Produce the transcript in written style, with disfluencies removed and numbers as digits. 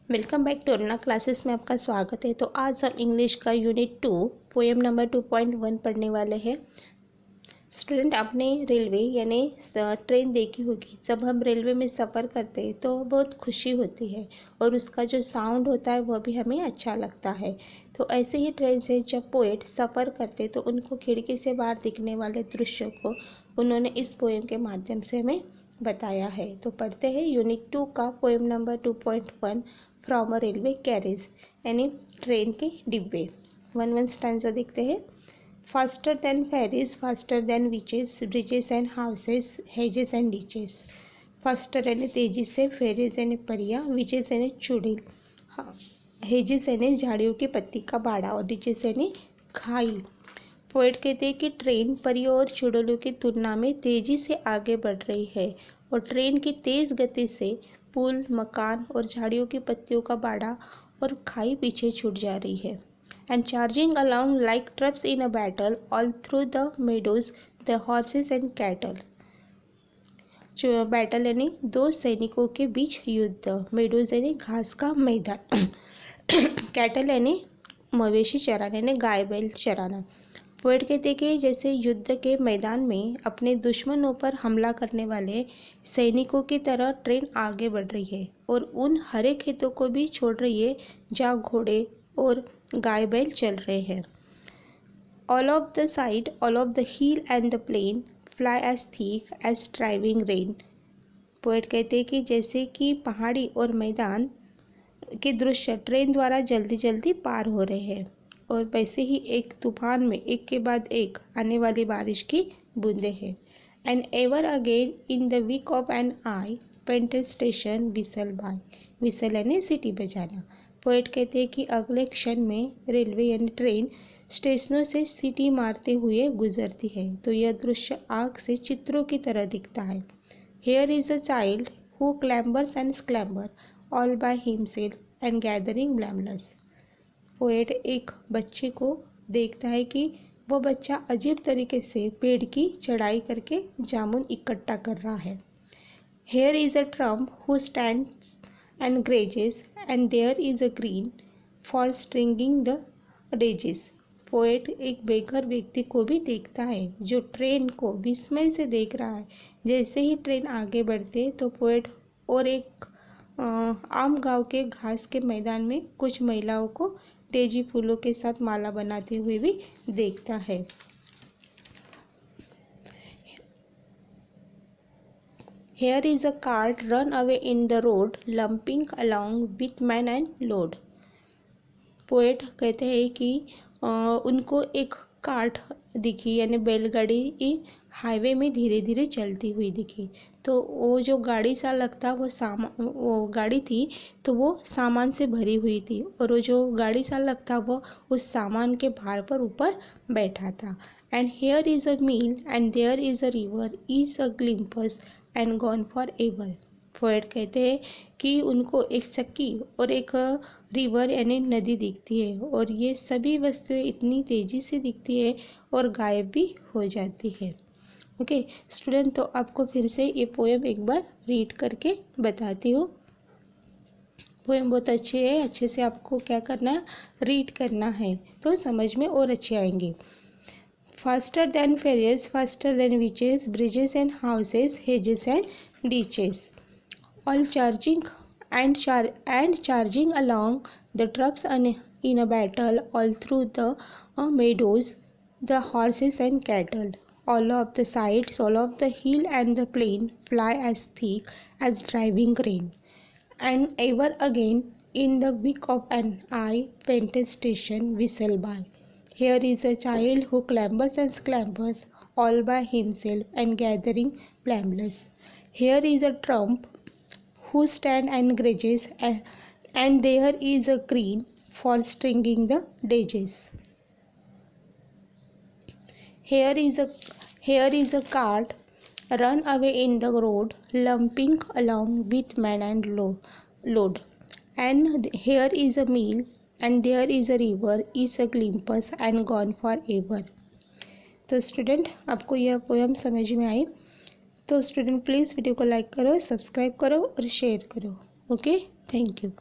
Welcome back to Aruna classes में आपका स्वागत है। तो आज हम इंग्लिश का यूनिट 2 पोएम नंबर 2.1 पढ़ने वाले हैं। स्टूडेंट, आपने रेलवे यानी ट्रेन देखी होगी। जब हम रेलवे में सफ़र करते हैं तो बहुत खुशी होती है और उसका जो साउंड होता है वह भी हमें अच्छा लगता है। तो ऐसे ही ट्रेन से जब पोएट सफ़र करते तो उनको खिड़की से बाहर दिखने वाले दृश्यों को उन्होंने इस पोएम के माध्यम से हमें बताया है। तो पढ़ते हैं यूनिट 2 का poem number 2.1 from a railway carriage यानी ट्रेन के डिब्बे। वन स्टैंजा देखते हैं। Faster than fairies, faster than witches, bridges and houses, hedges and ditches. Faster यानी तेजी से, फेरीज यानी परिया, विचेस यानी चुड़ैल, हेजेस यानी झाड़ियों की पत्ती का बाड़ा और डीचेस यानी खाई। पोएट कहते हैं कि ट्रेन परियों और चुड़ैलों की तुलना में तेजी से आगे बढ़ रही है और ट्रेन की तेज गति से पुल, मकान और झाड़ियों की पत्तियों का बाड़ा और खाई पीछे छूट जा रही है। And charging along like troops in a battle all through the meadows the horses and cattle. Battle यानी दो सैनिकों के बीच युद्ध, मेडोज यानी घास का मैदान, कैटल यानी मवेशी चराना यानी गाय बैल चराना। पोएट कहते कि जैसे युद्ध के मैदान में अपने दुश्मनों पर हमला करने वाले सैनिकों की तरह ट्रेन आगे बढ़ रही है और उन हरे खेतों को भी छोड़ रही है जहाँ घोड़े और गाय बैल चल रहे हैं। All of the side, all of the hill and the plain fly as thick as driving rain. Poet कहते हैं कि जैसे कि पहाड़ी और मैदान के दृश्य ट्रेन द्वारा जल्दी जल्दी पार हो रहे हैं और वैसे ही एक तूफान में एक के बाद एक आने वाली बारिश की बूंदें हैं। And ever again in the wink of an eye painted station whistle by, whistle यानी सीटी बजाना। पोएट कहते हैं कि अगले क्षण में रेलवे यानी ट्रेन स्टेशनों से सीटी मारते हुए गुजरती है तो यह दृश्य आग से चित्रों की तरह दिखता है। Here is a child who clambers and scrambles all by himself and gathering brambles. Poet एक बच्चे को देखता है कि वो बच्चा अजीब तरीके से पेड़ की चढ़ाई करके जामुन इकट्ठा कर रहा है। Here is a tramp who stands and gazes and there is a green for stringing the daisies. Poet एक बेघर व्यक्ति को भी देखता है जो ट्रेन को विस्मय से देख रहा है। जैसे ही ट्रेन आगे बढ़ते तो पोएट और एक आम गांव के घास के मैदान में कुछ महिलाओं को डेजी फूलों के साथ माला बनाते हुए भी देखता है। Here is a cart run away in the road, lumping along with man and load. Poet कहते हैं कि उनको एक कार्ट दिखी यानी बैलगाड़ी हाईवे में धीरे धीरे चलती हुई दिखी। तो वो जो गाड़ी चालक था वो गाड़ी थी तो वो सामान से भरी हुई थी और वो जो गाड़ी चालक था वो उस सामान के भार पर ऊपर बैठा था। And here is a mill and there is a river is a glimpse and gone for ever. Poet कहते हैं कि उनको एक चक्की और एक रिवर यानी नदी दिखती है और ये सभी वस्तुएं इतनी तेजी से दिखती है और गायब भी हो जाती है। ओके स्टूडेंट, तो आपको फिर से ये पोएम एक बार रीड करके बताती हूँ। पोएम बहुत अच्छी है, अच्छे से आपको क्या करना है, रीड करना है तो समझ में और अच्छे आएंगे। Faster than fairies, faster than witches, bridges and houses, hedges and ditches, all charging and charging along the troops in a battle all through the meadows, the horses and cattle, all of the sides, all of the hill and the plain fly as thick as driving rain. And ever again in the wake of an eye painted station whistle by. Here is a child who clambers and sclambers all by himself and gathering blameless. Here is a trump who stand and grazes and there is a green for stringing the daisies. Here is a cart run away in the road, lumping along with man and load. And here is a mill and there is a river is a glimpse and gone forever. तो student, आपको यह poem समझ में आई? तो student please video को like करो, subscribe करो और शेयर करो। Okay, thank you.